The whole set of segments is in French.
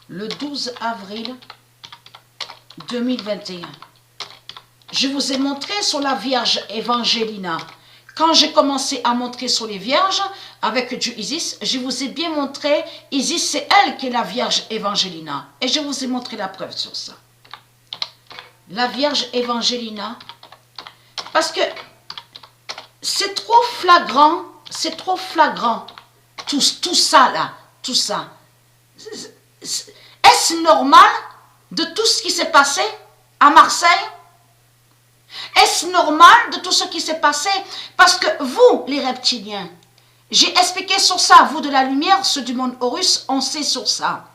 le 12 avril 2021. Je vous ai montré sur la Vierge Evangelina. Quand j'ai commencé à montrer sur les Vierges avec du Isis, je vous ai bien montré, Isis c'est elle qui est la Vierge Evangelina. Et je vous ai montré la preuve sur ça. La Vierge Evangelina, parce que c'est trop flagrant, tout ça là, tout ça. Est-ce normal de tout ce qui s'est passé à Marseille? Est-ce normal de tout ce qui s'est passé? Parce que vous, les reptiliens, j'ai expliqué sur ça, vous de la lumière, ceux du monde Horus, on sait sur ça.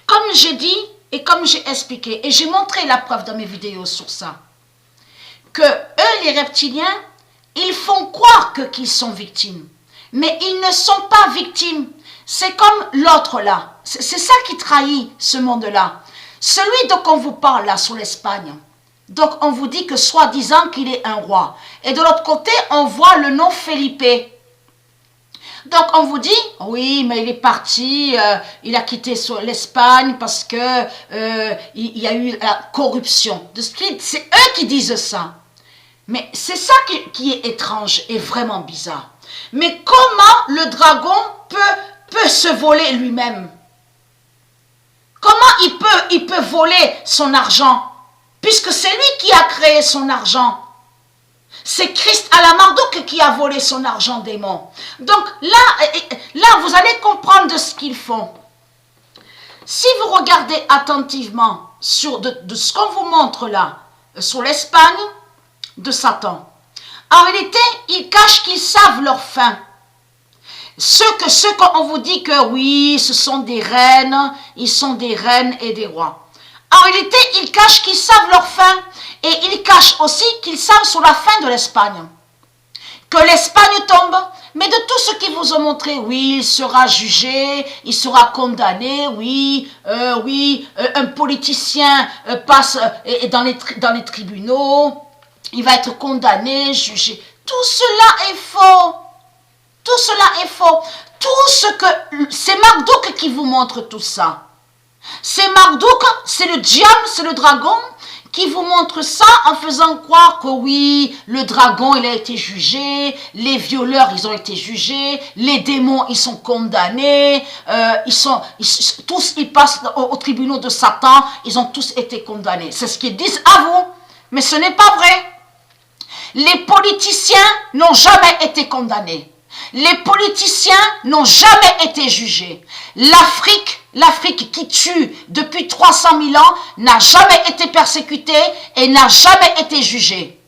Comme j'ai dit et comme j'ai expliqué, et j'ai montré la preuve dans mes vidéos sur ça, que eux, les reptiliens, ils font croire qu'ils sont victimes. Mais ils ne sont pas victimes. C'est comme l'autre là. C'est ça qui trahit ce monde-là. Celui dont on vous parle là, sur l'Espagne. Donc on vous dit que soi-disant qu'il est un roi. Et de l'autre côté, on voit le nom Felipe. Donc on vous dit, oui, mais il est parti, il a quitté l'Espagne parce que il y a eu la corruption. C'est eux qui disent ça. Mais c'est ça qui est étrange et vraiment bizarre. Mais comment le dragon peut se voler lui-même? Comment il peut voler son argent? Puisque c'est lui qui a créé son argent. C'est Christ à la Marduk qui a volé son argent démon. Donc là vous allez comprendre de ce qu'ils font. Si vous regardez attentivement de ce qu'on vous montre là, sur l'Espagne de Satan, en réalité, ils cachent qu'ils savent leur fin. Ceux qu'on vous dit que oui, ce sont des reines, ils sont des reines et des rois. En réalité, ils cachent qu'ils savent leur fin et ils cachent aussi qu'ils savent sur la fin de l'Espagne. Que l'Espagne tombe, mais de tout ce qu'ils vous ont montré, oui, il sera jugé, il sera condamné, oui, un politicien passe dans les tribunaux, il va être condamné, jugé. Tout cela est faux. Tout cela est faux. Tout ce que... C'est Marduk qui vous montre tout ça. C'est Marduk, c'est le diable, c'est le dragon qui vous montre ça en faisant croire que oui, le dragon il a été jugé, les violeurs ils ont été jugés, les démons ils sont condamnés, tous ils passent au tribunal de Satan, ils ont tous été condamnés. C'est ce qu'ils disent à vous, mais ce n'est pas vrai. Les politiciens n'ont jamais été condamnés. Les politiciens n'ont jamais été jugés. L'Afrique qui tue depuis 300 000 ans n'a jamais été persécutée et n'a jamais été jugée.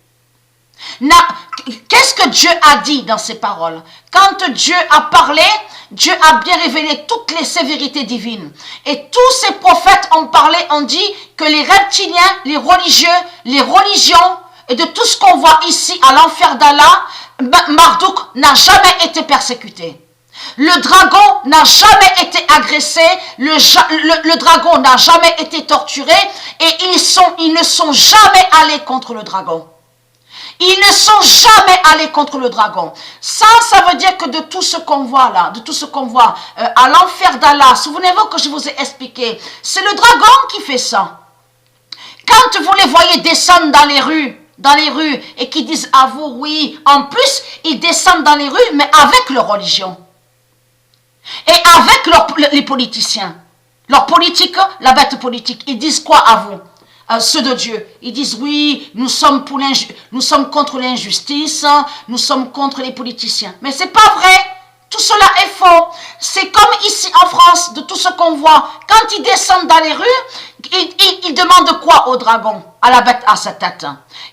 Qu'est-ce que Dieu a dit dans ses paroles? Quand Dieu a parlé, Dieu a bien révélé toutes les sévérités divines. Et tous ces prophètes ont parlé, ont dit que les reptiliens, les religieux, les religions, et de tout ce qu'on voit ici à l'enfer d'Allah, Marduk n'a jamais été persécuté. Le dragon n'a jamais été agressé, le dragon n'a jamais été torturé et ils ne sont jamais allés contre le dragon. Ils ne sont jamais allés contre le dragon. Ça veut dire que de tout ce qu'on voit là, de tout ce qu'on voit à l'enfer d'Allah, souvenez-vous que je vous ai expliqué, c'est le dragon qui fait ça. Quand vous les voyez descendre dans les rues et qui disent à vous, oui, en plus, ils descendent dans les rues, mais avec leur religion. Et avec les politiciens. Leur politique, la bête politique, ils disent quoi à vous, ceux de Dieu? Ils disent, oui, nous sommes contre l'injustice, nous sommes contre les politiciens. Mais c'est pas vrai. Tout cela est faux. C'est comme ici en France, de tout ce qu'on voit. Quand ils descendent dans les rues, ils demandent quoi au dragon, à la bête à sa tête?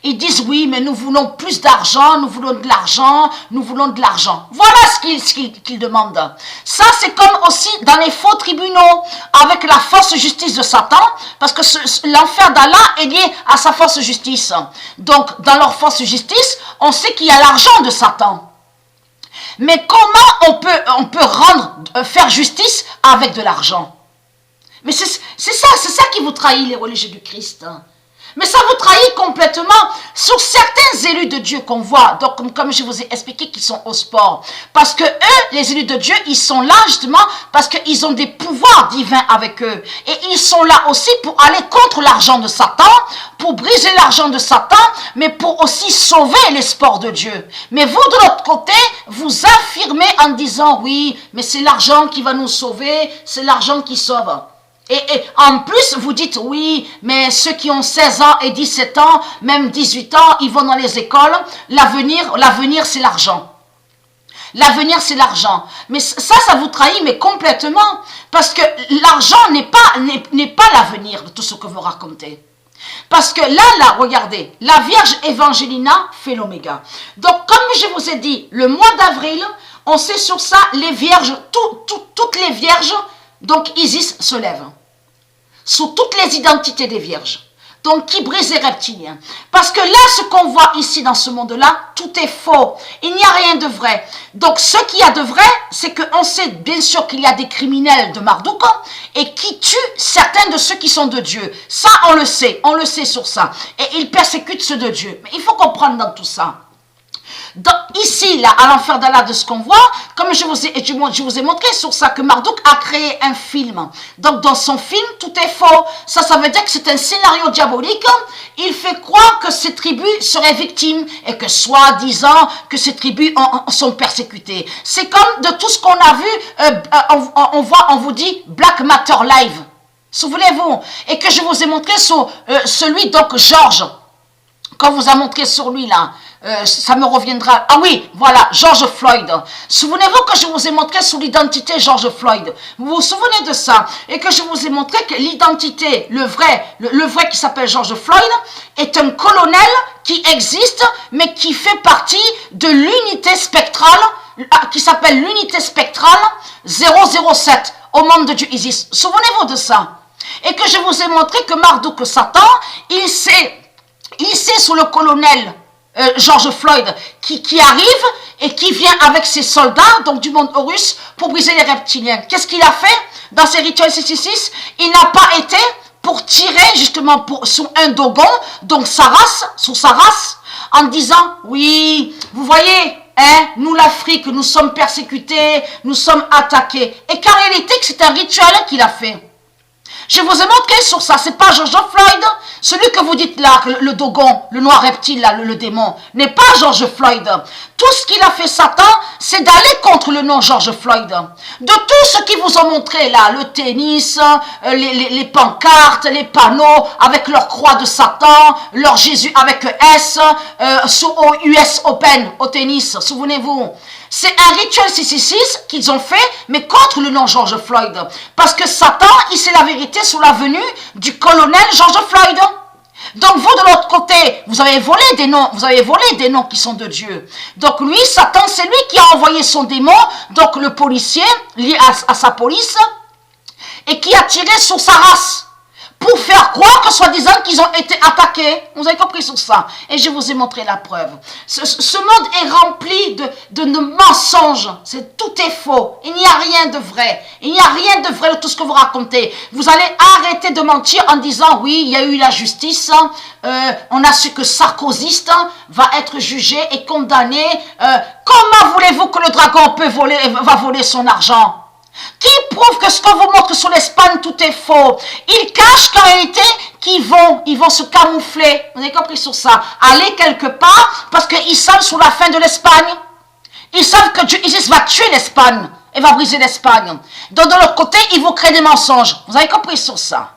Ils disent oui, mais nous voulons plus d'argent, nous voulons de l'argent, nous voulons de l'argent. Voilà ce qu'ils demandent. Ça, c'est comme aussi dans les faux tribunaux, avec la fausse justice de Satan, parce que l'enfer d'Allah est lié à sa fausse justice. Donc, dans leur fausse justice, on sait qu'il y a l'argent de Satan. Mais comment on peut faire justice avec de l'argent? Mais c'est ça qui vous trahit, les religieux du Christ. Mais ça vous trahit complètement. Sur certains élus de Dieu qu'on voit, donc comme je vous ai expliqué, qu'ils sont au sport. Parce que eux, les élus de Dieu, ils sont là justement parce qu'ils ont des pouvoirs divins avec eux. Et ils sont là aussi pour aller contre l'argent de Satan, pour briser l'argent de Satan, mais pour aussi sauver les sports de Dieu. Mais vous, de l'autre côté, vous affirmez en disant, oui, mais c'est l'argent qui va nous sauver, c'est l'argent qui sauve. Et en plus, vous dites, oui, mais ceux qui ont 16 ans et 17 ans, même 18 ans, ils vont dans les écoles. L'avenir, c'est l'argent. L'avenir, c'est l'argent. Mais ça vous trahit, mais complètement. Parce que l'argent n'est pas l'avenir de tout ce que vous racontez. Parce que là, regardez, la Vierge Évangélina fait l'oméga. Donc, comme je vous ai dit, le mois d'avril, on sait sur ça, les vierges, toutes les vierges, donc Isis se lève. Sous toutes les identités des vierges. Donc, qui brise les reptiliens. Parce que là, ce qu'on voit ici dans ce monde-là, tout est faux. Il n'y a rien de vrai. Donc, ce qu'il y a de vrai, c'est qu'on sait bien sûr qu'il y a des criminels de Marduk et qui tuent certains de ceux qui sont de Dieu. Ça, on le sait sur ça. Et ils persécutent ceux de Dieu. Mais il faut comprendre dans tout ça. Donc, ici, là, à l'enfer d'Allah, de ce qu'on voit, comme je vous ai montré sur ça, que Marduk a créé un film. Donc, dans son film, tout est faux. Ça veut dire que c'est un scénario diabolique. Il fait croire que ces tribus seraient victimes et que, soi-disant, que ces tribus sont persécutées. C'est comme de tout ce qu'on a vu, on vous dit Black Matter Live. Souvenez-vous. Et que je vous ai montré sur celui, donc, George. Quand vous a montré sur lui, là, ça me reviendra. Ah oui, voilà, George Floyd. Souvenez-vous que je vous ai montré sur l'identité George Floyd. Vous vous souvenez de ça? Et que je vous ai montré que l'identité, le vrai qui s'appelle George Floyd, est un colonel qui existe, mais qui fait partie de l'unité spectrale, qui s'appelle l'unité spectrale 007, au monde de Dieu Isis. Souvenez-vous de ça. Et que je vous ai montré que Marduk Satan, il sait sur le colonel George Floyd qui arrive et qui vient avec ses soldats, donc du monde Horus, pour briser les reptiliens. Qu'est-ce qu'il a fait dans ses rituels 666? Il n'a pas été pour tirer justement sur un dogon, donc sur sa race, en disant, oui, vous voyez, hein, nous l'Afrique, nous sommes persécutés, nous sommes attaqués. Et qu'en réalité, c'est un rituel qu'il a fait. Je vous ai montré sur ça, c'est pas George Floyd, celui que vous dites là, le dogon, le noir reptile là, le démon, n'est pas George Floyd. Tout ce qu'il a fait Satan, c'est d'aller contre le nom George Floyd. De tout ce qu'ils vous ont montré là, le tennis, les pancartes, les panneaux avec leur croix de Satan, leur Jésus avec S, au US Open, au tennis, souvenez-vous. C'est un rituel 666 qu'ils ont fait, mais contre le nom George Floyd. Parce que Satan, il sait la vérité sur la venue du colonel George Floyd. Donc vous, de l'autre côté, vous avez volé des noms qui sont de Dieu. Donc lui, Satan, c'est lui qui a envoyé son démon, donc le policier, lié à sa police, et qui a tiré sur sa race. Pour faire croire que soi-disant qu'ils ont été attaqués. Vous avez compris sur ça. Et je vous ai montré la preuve. Ce monde est rempli de mensonges. Tout est faux. Il n'y a rien de vrai. Il n'y a rien de vrai de tout ce que vous racontez. Vous allez arrêter de mentir en disant, oui, il y a eu la justice. On a su que Sarkozy va être jugé et condamné. Comment voulez-vous que le dragon va voler son argent? Qui prouve que ce qu'on vous montre sur l'Espagne, tout est faux? Ils cachent qu'en réalité, ils vont se camoufler. Vous avez compris sur ça? Aller quelque part, parce qu'ils savent sur la fin de l'Espagne. Ils savent que Dieu Isis va tuer l'Espagne et va briser l'Espagne. Donc de l'autre côté, ils vont créer des mensonges. Vous avez compris sur ça?